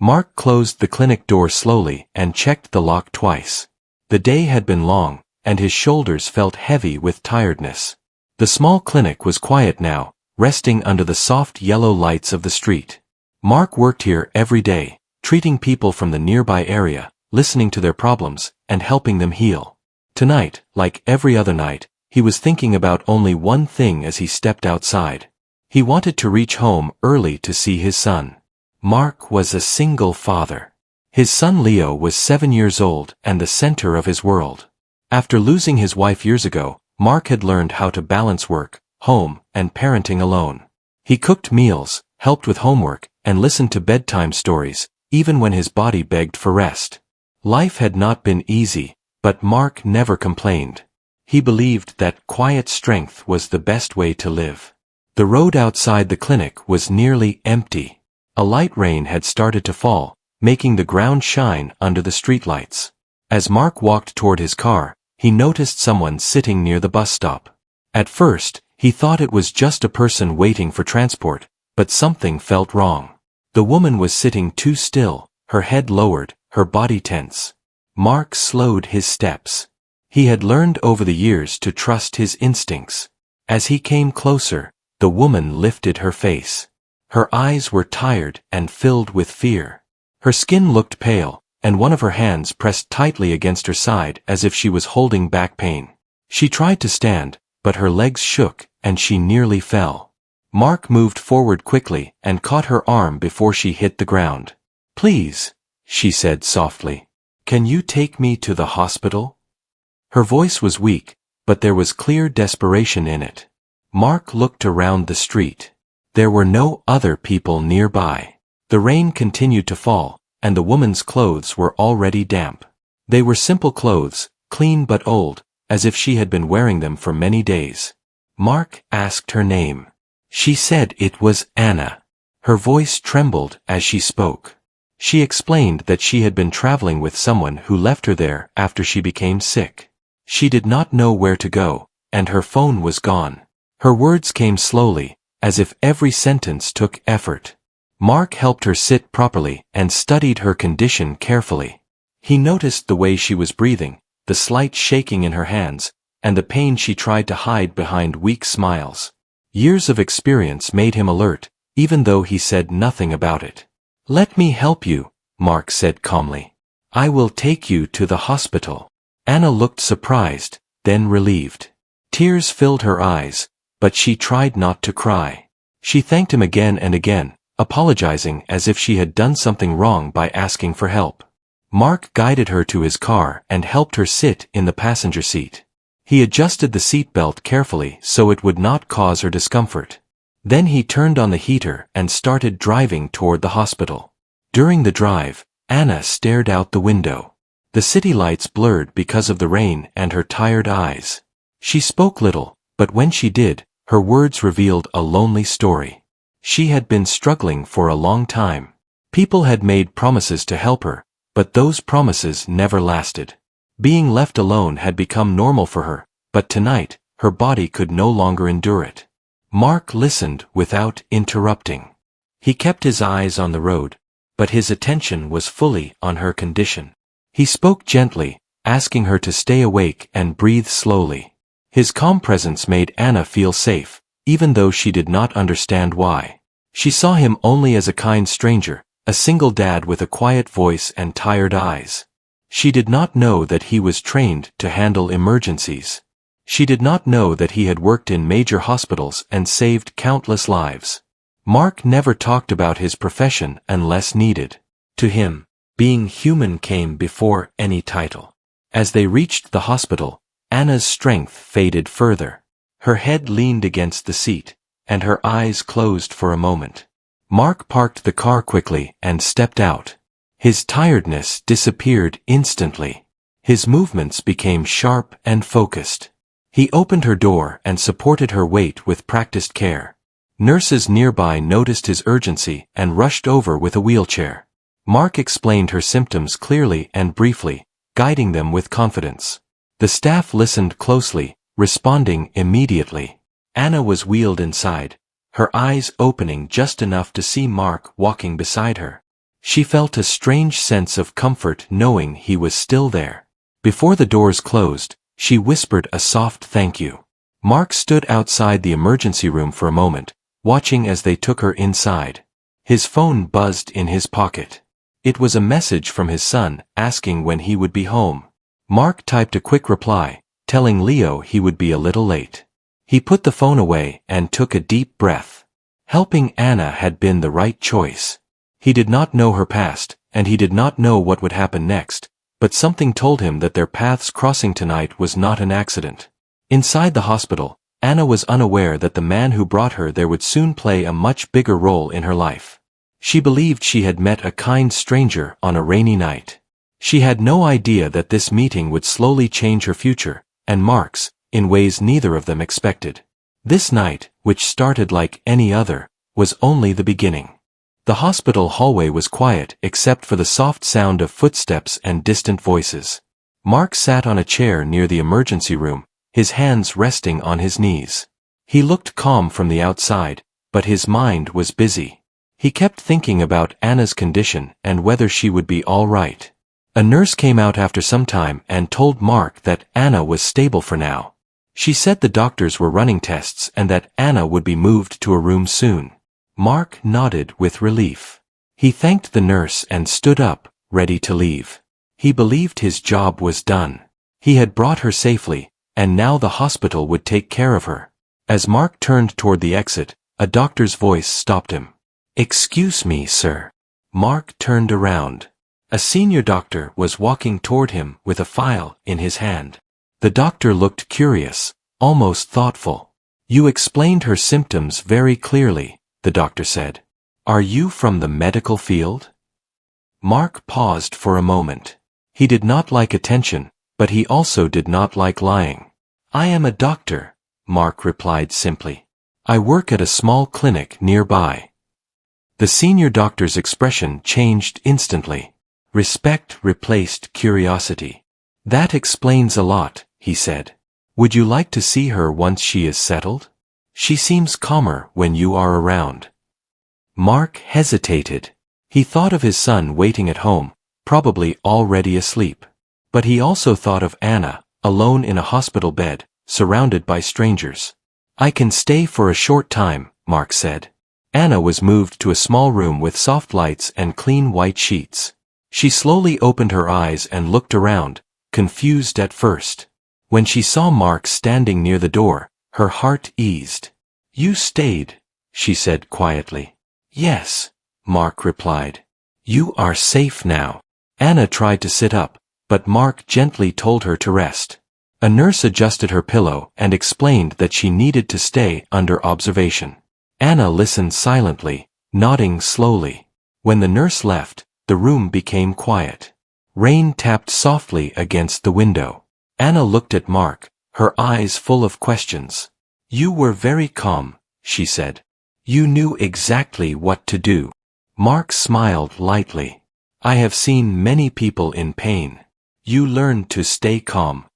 Mark closed the clinic door slowly and checked the lock twice. The day had been long, and his shoulders felt heavy with tiredness. The small clinic was quiet now, resting under the soft yellow lights of the street. Mark worked here every day, treating people from the nearby area, listening to their problems, and helping them heal. Tonight, like every other night, he was thinking about only one thing as he stepped outside. He wanted to reach home early to see his son. Mark was a single father. His son Leo was 7 years old and the center of his world. After losing his wife years ago, Mark had learned how to balance work, home, and parenting alone. He cooked meals, helped with homework, and listened to bedtime stories, even when his body begged for rest. Life had not been easy, but Mark never complained. He believed that quiet strength was the best way to live. The road outside the clinic was nearly empty. A light rain had started to fall, making the ground shine under the streetlights. As Mark walked toward his car, he noticed someone sitting near the bus stop. At first, he thought it was just a person waiting for transport, but something felt wrong. The woman was sitting too still, her head lowered, her body tense. Mark slowed his steps. He had learned over the years to trust his instincts. As he came closer, the woman lifted her face. Her eyes were tired and filled with fear. Her skin looked pale, and one of her hands pressed tightly against her side as if she was holding back pain. She tried to stand, but her legs shook, and she nearly fell. Mark moved forward quickly and caught her arm before she hit the ground. "Please," she said softly. "Can you take me to the hospital?" Her voice was weak, but there was clear desperation in it. Mark looked around the street. There were no other people nearby. The rain continued to fall, and the woman's clothes were already damp. They were simple clothes, clean but old, as if she had been wearing them for many days. Mark asked her name. She said it was Anna. Her voice trembled as she spoke. She explained that she had been traveling with someone who left her there after she became sick. She did not know where to go, and her phone was gone. Her words came slowly, as if every sentence took effort. Mark helped her sit properly and studied her condition carefully. He noticed the way she was breathing, the slight shaking in her hands, and the pain she tried to hide behind weak smiles. Years of experience made him alert, even though he said nothing about it. "Let me help you," Mark said calmly. "I will take you to the hospital." Anna looked surprised, then relieved. Tears filled her eyes, but she tried not to cry. She thanked him again and again, apologizing as if she had done something wrong by asking for help. Mark guided her to his car and helped her sit in the passenger seat. He adjusted the seatbelt carefully so it would not cause her discomfort. Then he turned on the heater and started driving toward the hospital. During the drive, Anna stared out the window. The city lights blurred because of the rain and her tired eyes. She spoke little, but when she did, her words revealed a lonely story. She had been struggling for a long time. People had made promises to help her, but those promises never lasted. Being left alone had become normal for her, but tonight, her body could no longer endure it. Mark listened without interrupting. He kept his eyes on the road, but his attention was fully on her condition. He spoke gently, asking her to stay awake and breathe slowly. His calm presence made Anna feel safe, even though she did not understand why. She saw him only as a kind stranger, a single dad with a quiet voice and tired eyes. She did not know that he was trained to handle emergencies. She did not know that he had worked in major hospitals and saved countless lives. Mark never talked about his profession unless needed. To him, being human came before any title. As they reached the hospital, Anna's strength faded further. Her head leaned against the seat, and her eyes closed for a moment. Mark parked the car quickly and stepped out. His tiredness disappeared instantly. His movements became sharp and focused. He opened her door and supported her weight with practiced care. Nurses nearby noticed his urgency and rushed over with a wheelchair. Mark explained her symptoms clearly and briefly, guiding them with confidence. The staff listened closely, responding immediately. Anna was wheeled inside, her eyes opening just enough to see Mark walking beside her. She felt a strange sense of comfort knowing he was still there. Before the doors closed, she whispered a soft thank you. Mark stood outside the emergency room for a moment, watching as they took her inside. His phone buzzed in his pocket. It was a message from his son, asking when he would be home. Mark typed a quick reply, telling Leo he would be a little late. He put the phone away and took a deep breath. Helping Anna had been the right choice. He did not know her past, and he did not know what would happen next, but something told him that their paths crossing tonight was not an accident. Inside the hospital, Anna was unaware that the man who brought her there would soon play a much bigger role in her life. She believed she had met a kind stranger on a rainy night. She had no idea that this meeting would slowly change her future, and Mark's, in ways neither of them expected. This night, which started like any other, was only the beginning. The hospital hallway was quiet except for the soft sound of footsteps and distant voices. Mark sat on a chair near the emergency room, his hands resting on his knees. He looked calm from the outside, but his mind was busy. He kept thinking about Anna's condition and whether she would be all right. A nurse came out after some time and told Mark that Anna was stable for now. She said the doctors were running tests and that Anna would be moved to a room soon. Mark nodded with relief. He thanked the nurse and stood up, ready to leave. He believed his job was done. He had brought her safely, and now the hospital would take care of her. As Mark turned toward the exit, a doctor's voice stopped him. "Excuse me, sir." Mark turned around. A senior doctor was walking toward him with a file in his hand. The doctor looked curious, almost thoughtful. "You explained her symptoms very clearly," the doctor said. "Are you from the medical field?" Mark paused for a moment. He did not like attention, but he also did not like lying. "I am a doctor," Mark replied simply. "I work at a small clinic nearby." The senior doctor's expression changed instantly. Respect replaced curiosity. "That explains a lot," he said. "Would you like to see her once she is settled? She seems calmer when you are around." Mark hesitated. He thought of his son waiting at home, probably already asleep. But he also thought of Anna, alone in a hospital bed, surrounded by strangers. "I can stay for a short time," Mark said. Anna was moved to a small room with soft lights and clean white sheets. She slowly opened her eyes and looked around, confused at first. When she saw Mark standing near the door, her heart eased. "You stayed," she said quietly. "Yes," Mark replied. "You are safe now." Anna tried to sit up, but Mark gently told her to rest. A nurse adjusted her pillow and explained that she needed to stay under observation. Anna listened silently, nodding slowly. When the nurse left, the room became quiet. Rain tapped softly against the window. Anna looked at Mark, her eyes full of questions. "You were very calm," she said. "You knew exactly what to do." Mark smiled lightly. "I have seen many people in pain. You learned to stay calm."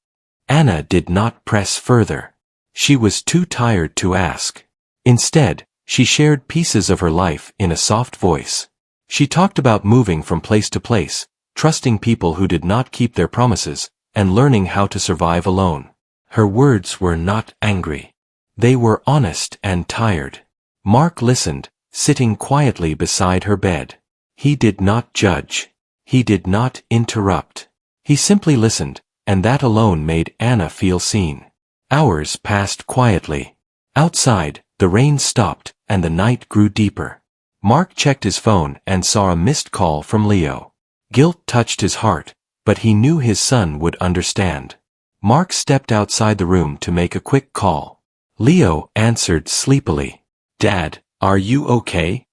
Anna did not press further. She was too tired to ask. Instead, she shared pieces of her life in a soft voice. She talked about moving from place to place, trusting people who did not keep their promises, and learning how to survive alone. Her words were not angry. They were honest and tired. Mark listened, sitting quietly beside her bed. He did not judge. He did not interrupt. He simply listened, and that alone made Anna feel seen. Hours passed quietly. Outside, the rain stopped, and the night grew deeper. Mark checked his phone and saw a missed call from Leo. Guilt touched his heart, but he knew his son would understand. Mark stepped outside the room to make a quick call. Leo answered sleepily. "Dad, are you okay?"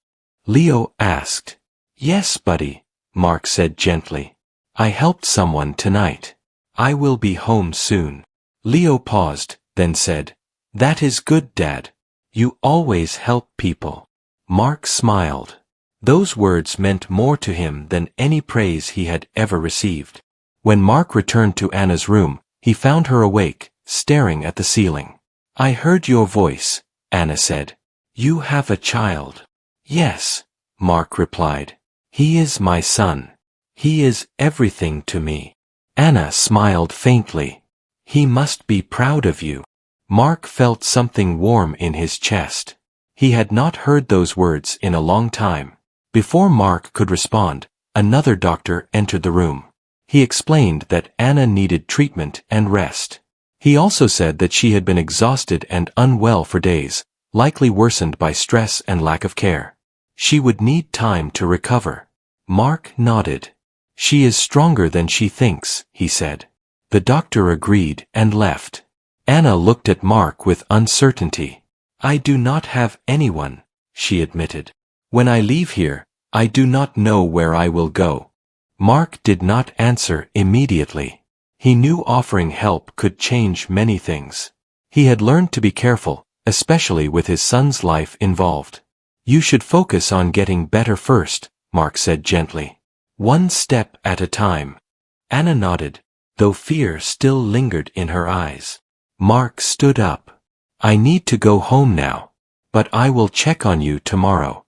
Leo asked. "Yes, buddy," Mark said gently. "I helped someone tonight. I will be home soon." Leo paused, then said, "That is good, Dad. You always help people." Mark smiled. Those words meant more to him than any praise he had ever received. When Mark returned to Anna's room, he found her awake, staring at the ceiling. "I heard your voice," Anna said. "You have a child." "Yes," Mark replied. He is my son. He is everything to me. Anna smiled faintly. He must be proud of you. Mark felt something warm in his chest. He had not heard those words in a long time. Before Mark could respond, another doctor entered the room. He explained that Anna needed treatment and rest. He also said that she had been exhausted and unwell for days, likely worsened by stress and lack of care. She would need time to recover. Mark nodded. She is stronger than she thinks, he said. The doctor agreed and left. Anna looked at Mark with uncertainty. I do not have anyone, she admitted. When I leave here, I do not know where I will go. Mark did not answer immediately. He knew offering help could change many things. He had learned to be careful, especially with his son's life involved. You should focus on getting better first, Mark said gently. One step at a time. Anna nodded, though fear still lingered in her eyes. Mark stood up. I need to go home now, but I will check on you tomorrow.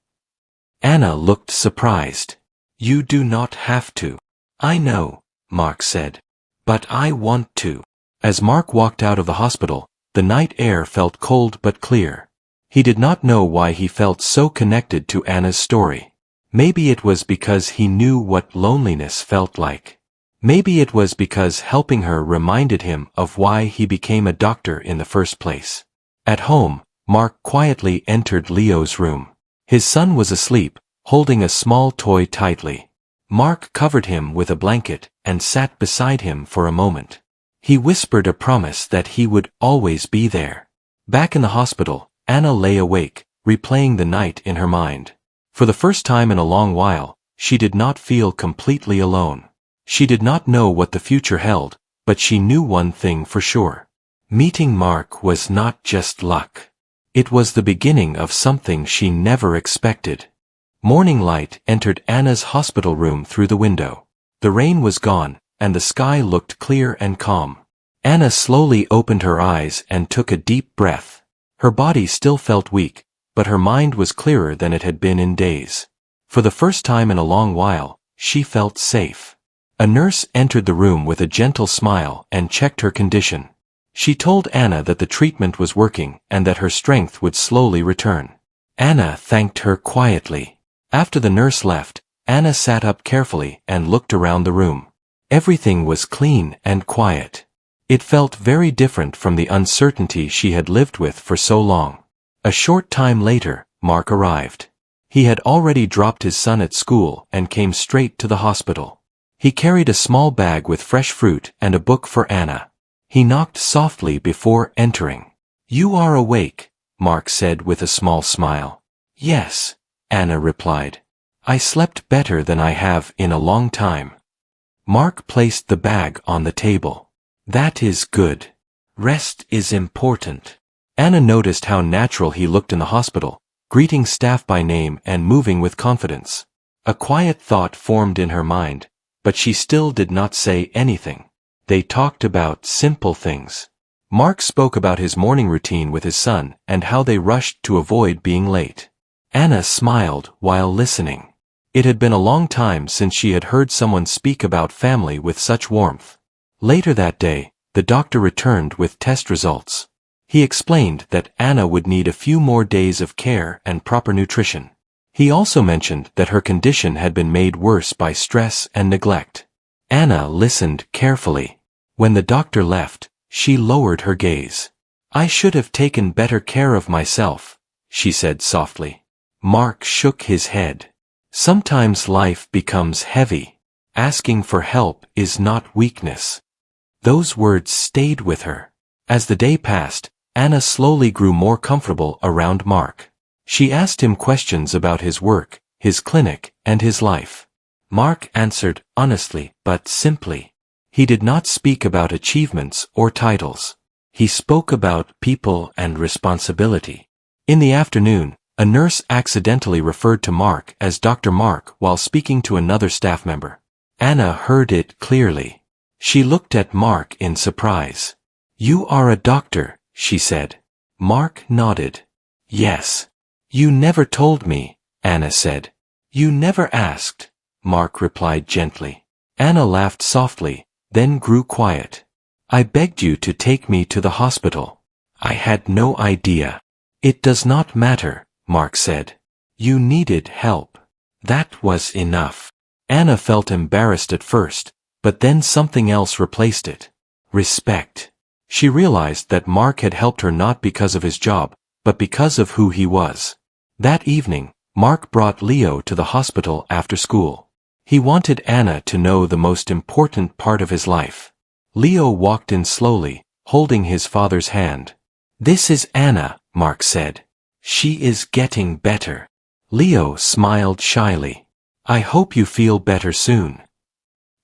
Anna looked surprised. You do not have to. I know, Mark said. But I want to. As Mark walked out of the hospital, the night air felt cold but clear. He did not know why he felt so connected to Anna's story. Maybe it was because he knew what loneliness felt like. Maybe it was because helping her reminded him of why he became a doctor in the first place. At home, Mark quietly entered Leo's room. His son was asleep, holding a small toy tightly. Mark covered him with a blanket and sat beside him for a moment. He whispered a promise that he would always be there. Back in the hospital, Anna lay awake, replaying the night in her mind. For the first time in a long while, she did not feel completely alone. She did not know what the future held, but she knew one thing for sure. Meeting Mark was not just luck. It was the beginning of something she never expected. Morning light entered Anna's hospital room through the window. The rain was gone, and the sky looked clear and calm. Anna slowly opened her eyes and took a deep breath. Her body still felt weak, but her mind was clearer than it had been in days. For the first time in a long while, she felt safe. A nurse entered the room with a gentle smile and checked her condition. She told Anna that the treatment was working and that her strength would slowly return. Anna thanked her quietly. After the nurse left, Anna sat up carefully and looked around the room. Everything was clean and quiet. It felt very different from the uncertainty she had lived with for so long. A short time later, Mark arrived. He had already dropped his son at school and came straight to the hospital. He carried a small bag with fresh fruit and a book for Anna. He knocked softly before entering. You are awake, Mark said with a small smile. Yes, Anna replied. I slept better than I have in a long time. Mark placed the bag on the table. That is good. Rest is important. Anna noticed how natural he looked in the hospital, greeting staff by name and moving with confidence. A quiet thought formed in her mind, but she still did not say anything. They talked about simple things. Mark spoke about his morning routine with his son and how they rushed to avoid being late. Anna smiled while listening. It had been a long time since she had heard someone speak about family with such warmth. Later that day, the doctor returned with test results. He explained that Anna would need a few more days of care and proper nutrition. He also mentioned that her condition had been made worse by stress and neglect. Anna listened carefully. When the doctor left, she lowered her gaze. I should have taken better care of myself, she said softly. Mark shook his head. Sometimes life becomes heavy. Asking for help is not weakness. Those words stayed with her. As the day passed, Anna slowly grew more comfortable around Mark. She asked him questions about his work, his clinic, and his life. Mark answered honestly but simply. He did not speak about achievements or titles. He spoke about people and responsibility. In the afternoon, a nurse accidentally referred to Mark as Dr. Mark while speaking to another staff member. Anna heard it clearly. She looked at Mark in surprise. You are a doctor, she said. Mark nodded. Yes. You never told me, Anna said. You never asked. Mark replied gently. Anna laughed softly, then grew quiet. I begged you to take me to the hospital. I had no idea. It does not matter, Mark said. You needed help. That was enough. Anna felt embarrassed at first, but then something else replaced it. Respect. She realized that Mark had helped her not because of his job, but because of who he was. That evening, Mark brought Leo to the hospital after school. He wanted Anna to know the most important part of his life. Leo walked in slowly, holding his father's hand. This is Anna, Mark said. She is getting better. Leo smiled shyly. I hope you feel better soon.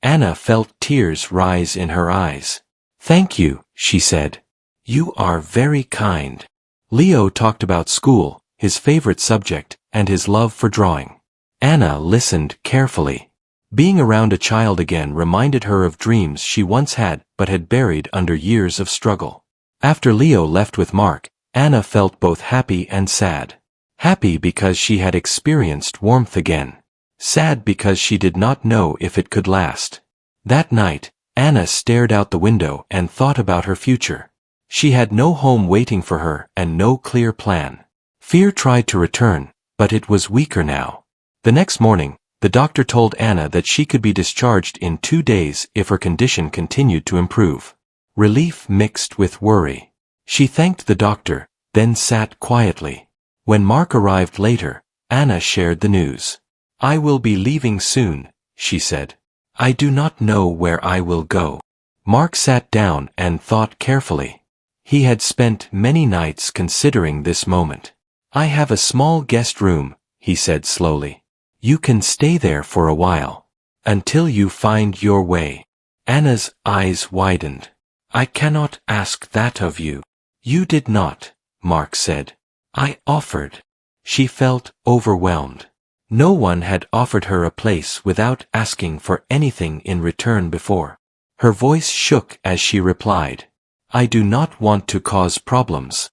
Anna felt tears rise in her eyes. Thank you, she said. You are very kind. Leo talked about school, his favorite subject, and his love for drawing. Anna listened carefully. Being around a child again reminded her of dreams she once had but had buried under years of struggle. After Leo left with Mark, Anna felt both happy and sad. Happy because she had experienced warmth again. Sad because she did not know if it could last. That night, Anna stared out the window and thought about her future. She had no home waiting for her and no clear plan. Fear tried to return, but it was weaker now. The next morning, the doctor told Anna that she could be discharged in 2 days if her condition continued to improve. Relief mixed with worry. She thanked the doctor, then sat quietly. When Mark arrived later, Anna shared the news. I will be leaving soon, she said. I do not know where I will go. Mark sat down and thought carefully. He had spent many nights considering this moment. I have a small guest room, he said slowly. You can stay there for a while. Until you find your way. Anna's eyes widened. I cannot ask that of you. You did not, Mark said. I offered. She felt overwhelmed. No one had offered her a place without asking for anything in return before. Her voice shook as she replied. I do not want to cause problems.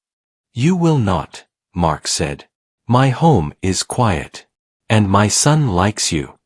You will not, Mark said. My home is quiet. And my son likes you.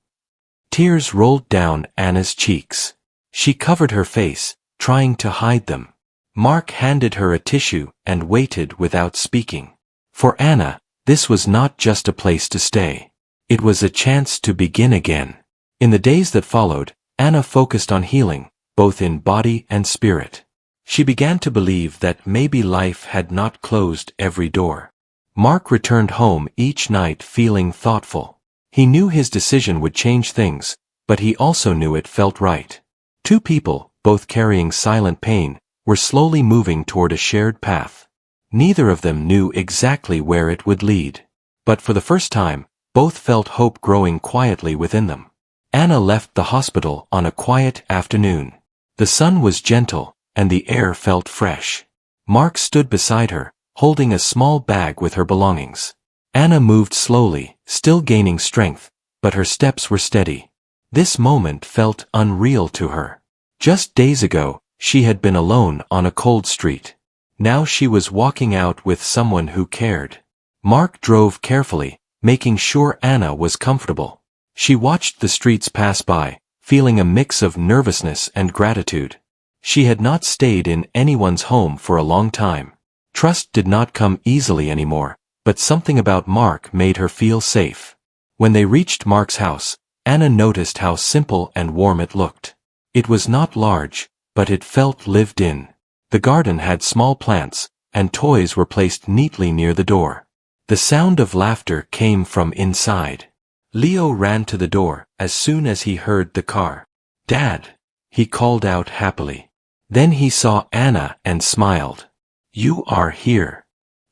Tears rolled down Anna's cheeks. She covered her face, trying to hide them. Mark handed her a tissue and waited without speaking. For Anna, this was not just a place to stay. It was a chance to begin again. In the days that followed, Anna focused on healing, both in body and spirit. She began to believe that maybe life had not closed every door. Mark returned home each night feeling thoughtful. He knew his decision would change things, but he also knew it felt right. Two people, both carrying silent pain, were slowly moving toward a shared path. Neither of them knew exactly where it would lead. But for the first time, both felt hope growing quietly within them. Anna left the hospital on a quiet afternoon. The sun was gentle, and the air felt fresh. Mark stood beside her, holding a small bag with her belongings. Anna moved slowly, still gaining strength, but her steps were steady. This moment felt unreal to her. Just days ago, she had been alone on a cold street. Now she was walking out with someone who cared. Mark drove carefully, making sure Anna was comfortable. She watched the streets pass by, feeling a mix of nervousness and gratitude. She had not stayed in anyone's home for a long time. Trust did not come easily anymore, but something about Mark made her feel safe. When they reached Mark's house, Anna noticed how simple and warm it looked. It was not large, but it felt lived in. The garden had small plants, and toys were placed neatly near the door. The sound of laughter came from inside. Leo ran to the door as soon as he heard the car. Dad, he called out happily. Then he saw Anna and smiled. You are here.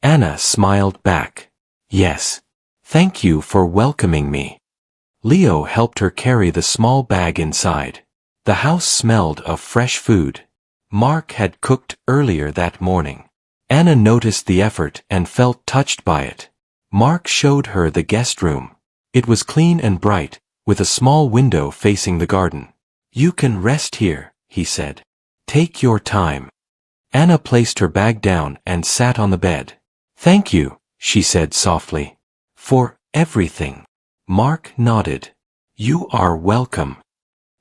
Anna smiled back. Yes. Thank you for welcoming me. Leo helped her carry the small bag inside. The house smelled of fresh food. Mark had cooked earlier that morning. Anna noticed the effort and felt touched by it. Mark showed her the guest room. It was clean and bright, with a small window facing the garden. You can rest here, he said. Take your time. Anna placed her bag down and sat on the bed. Thank you, she said softly. For everything. Mark nodded. You are welcome.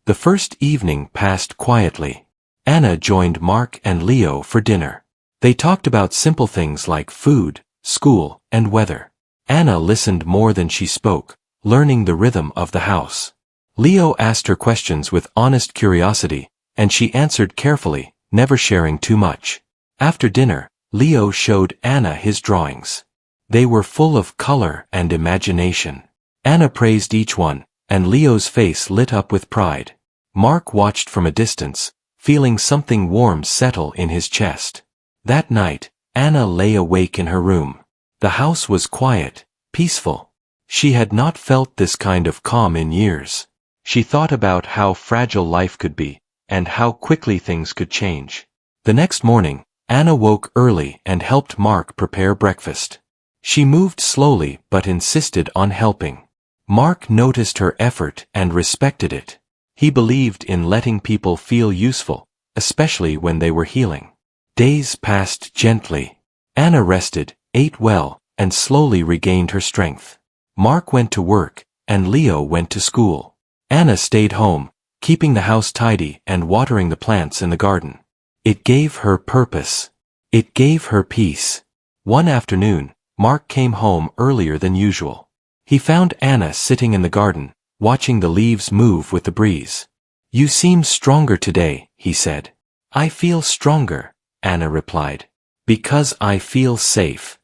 The first evening passed quietly. Anna joined Mark and Leo for dinner. They talked about simple things like food, school, and weather. Anna listened more than she spoke, learning the rhythm of the house. Leo asked her questions with honest curiosity, and she answered carefully, never sharing too much. After dinner, Leo showed Anna his drawings. They were full of color and imagination. Anna praised each one, and Leo's face lit up with pride. Mark watched from a distance, feeling something warm settle in his chest. That night, Anna lay awake in her room. The house was quiet, peaceful. She had not felt this kind of calm in years. She thought about how fragile life could be, and how quickly things could change. The next morning, Anna woke early and helped Mark prepare breakfast. She moved slowly but insisted on helping. Mark noticed her effort and respected it. He believed in letting people feel useful, especially when they were healing. Days passed gently. Anna rested, ate well, and slowly regained her strength. Mark went to work, and Leo went to school. Anna stayed home, keeping the house tidy and watering the plants in the garden. It gave her purpose. It gave her peace. One afternoon, Mark came home earlier than usual. He found Anna sitting in the garden, watching the leaves move with the breeze. "You seem stronger today," he said. "I feel stronger," Anna replied. "Because I feel safe."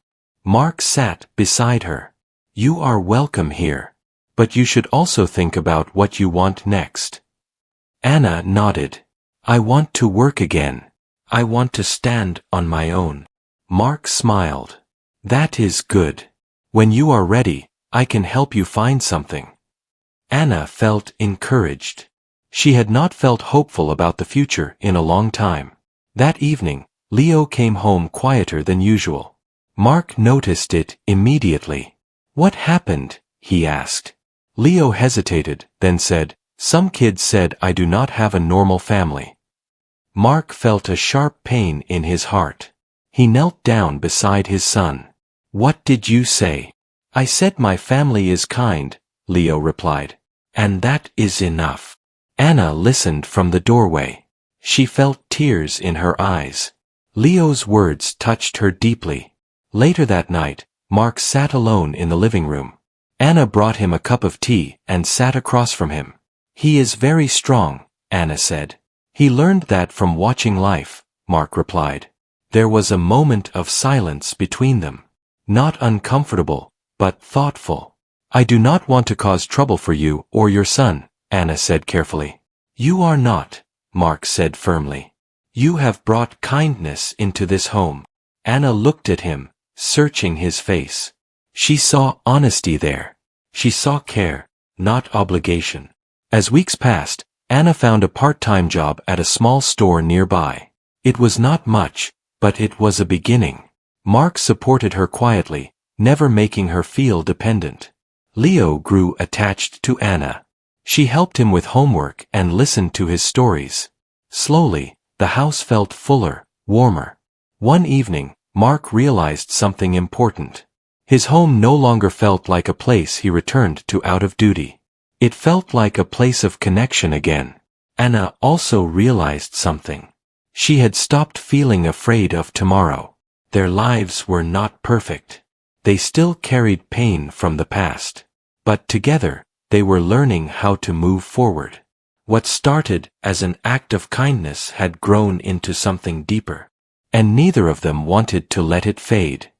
Mark sat beside her. "You are welcome here. But you should also think about what you want next." Anna nodded. "I want to work again. I want to stand on my own." Mark smiled. "That is good. When you are ready, I can help you find something." Anna felt encouraged. She had not felt hopeful about the future in a long time. That evening, Leo came home quieter than usual. Mark noticed it immediately. "What happened?" he asked. Leo hesitated, then said, "Some kids said I do not have a normal family." Mark felt a sharp pain in his heart. He knelt down beside his son. "What did you say?" "I said my family is kind," Leo replied. "And that is enough." Anna listened from the doorway. She felt tears in her eyes. Leo's words touched her deeply. Later that night, Mark sat alone in the living room. Anna brought him a cup of tea and sat across from him. "He is very strong," Anna said. "He learned that from watching life," Mark replied. There was a moment of silence between them. Not uncomfortable, but thoughtful. "I do not want to cause trouble for you or your son," Anna said carefully. "You are not," Mark said firmly. "You have brought kindness into this home." Anna looked at him, searching his face. She saw honesty there. She saw care, not obligation. As weeks passed, Anna found a part-time job at a small store nearby. It was not much, but it was a beginning. Mark supported her quietly, never making her feel dependent. Leo grew attached to Anna. She helped him with homework and listened to his stories. Slowly, the house felt fuller, warmer. One evening, Mark realized something important. His home no longer felt like a place he returned to out of duty. It felt like a place of connection again. Anna also realized something. She had stopped feeling afraid of tomorrow. Their lives were not perfect. They still carried pain from the past. But together, they were learning how to move forward. What started as an act of kindness had grown into something deeper. And neither of them wanted to let it fade.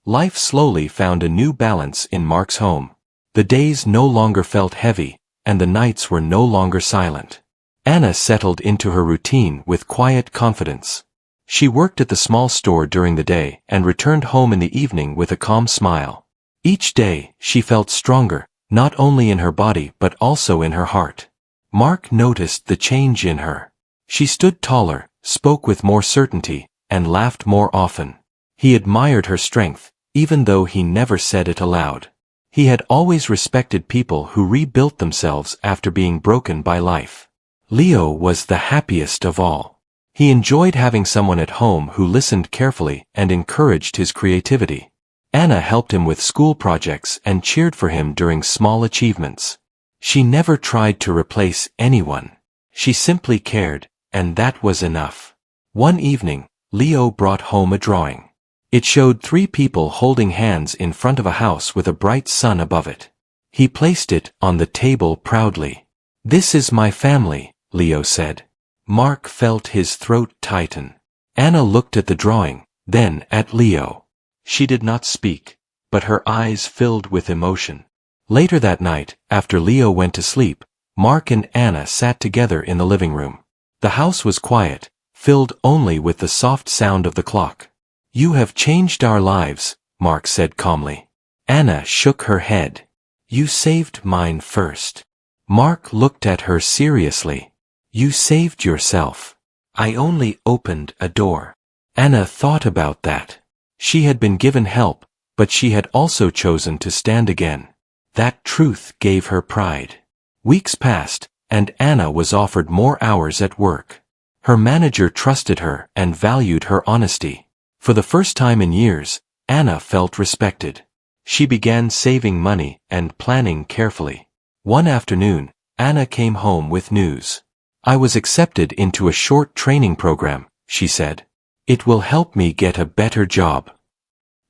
Life slowly found a new balance in Mark's home. The days no longer felt heavy, and the nights were no longer silent. Anna settled into her routine with quiet confidence. She worked at the small store during the day and returned home in the evening with a calm smile. Each day, she felt stronger, not only in her body but also in her heart. Mark noticed the change in her. She stood taller, spoke with more certainty, and laughed more often. He admired her strength, even though he never said it aloud. He had always respected people who rebuilt themselves after being broken by life. Leo was the happiest of all. He enjoyed having someone at home who listened carefully and encouraged his creativity. Anna helped him with school projects and cheered for him during small achievements. She never tried to replace anyone. She simply cared, and that was enough. One evening, Leo brought home a drawing. It showed 3 people holding hands in front of a house with a bright sun above it. He placed it on the table proudly. "This is my family," Leo said. Mark felt his throat tighten. Anna looked at the drawing, then at Leo. She did not speak, but her eyes filled with emotion. Later that night, after Leo went to sleep, Mark and Anna sat together in the living room. The house was quiet, filled only with the soft sound of the clock. "You have changed our lives," Mark said calmly. Anna shook her head. "You saved mine first." Mark looked at her seriously. "You saved yourself. I only opened a door." Anna thought about that. She had been given help, but she had also chosen to stand again. That truth gave her pride. Weeks passed, and Anna was offered more hours at work. Her manager trusted her and valued her honesty. For the first time in years, Anna felt respected. She began saving money and planning carefully. One afternoon, Anna came home with news. "I was accepted into a short training program," she said. "It will help me get a better job."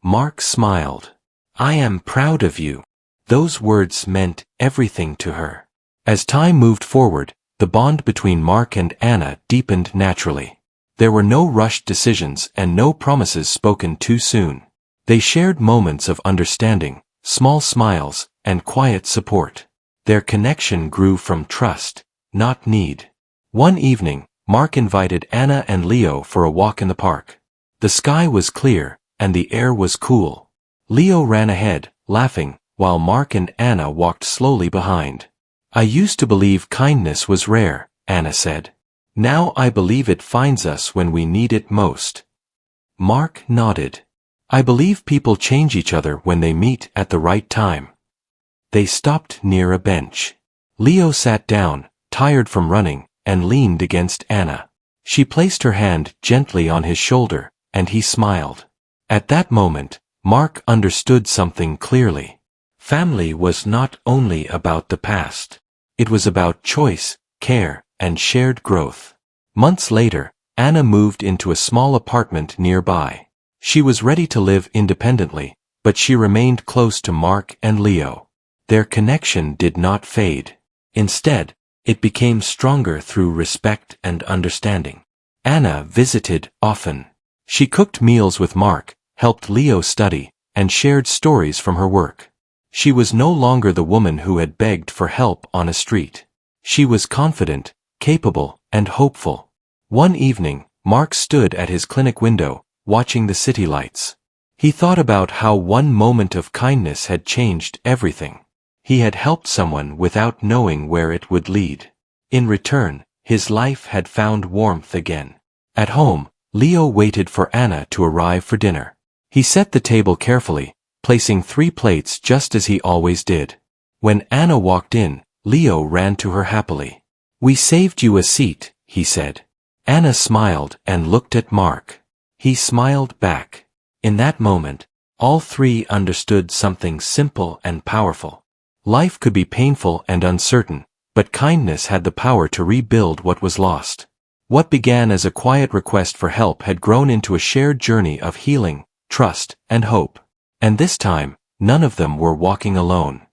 Mark smiled. "I am proud of you." Those words meant everything to her. As time moved forward, the bond between Mark and Anna deepened naturally. There were no rushed decisions and no promises spoken too soon. They shared moments of understanding, small smiles, and quiet support. Their connection grew from trust, not need. One evening, Mark invited Anna and Leo for a walk in the park. The sky was clear, and the air was cool. Leo ran ahead, laughing, while Mark and Anna walked slowly behind. "I used to believe kindness was rare," Anna said. "Now I believe it finds us when we need it most." Mark nodded. "I believe people change each other when they meet at the right time." They stopped near a bench. Leo sat down, tired from running, and leaned against Anna. She placed her hand gently on his shoulder, and he smiled. At that moment, Mark understood something clearly. Family was not only about the past. It was about choice, care, and shared growth. Months later, Anna moved into a small apartment nearby. She was ready to live independently, but she remained close to Mark and Leo. Their connection did not fade. Instead, it became stronger through respect and understanding. Anna visited often. She cooked meals with Mark, helped Leo study, and shared stories from her work. She was no longer the woman who had begged for help on a street. She was confident, capable, and hopeful. One evening, Mark stood at his clinic window, watching the city lights. He thought about how one moment of kindness had changed everything. He had helped someone without knowing where it would lead. In return, his life had found warmth again. At home, Leo waited for Anna to arrive for dinner. He set the table carefully, placing 3 plates just as he always did. When Anna walked in, Leo ran to her happily. "We saved you a seat," he said. Anna smiled and looked at Mark. He smiled back. In that moment, all 3 understood something simple and powerful. Life could be painful and uncertain, but kindness had the power to rebuild what was lost. What began as a quiet request for help had grown into a shared journey of healing, trust, and hope. And this time, none of them were walking alone.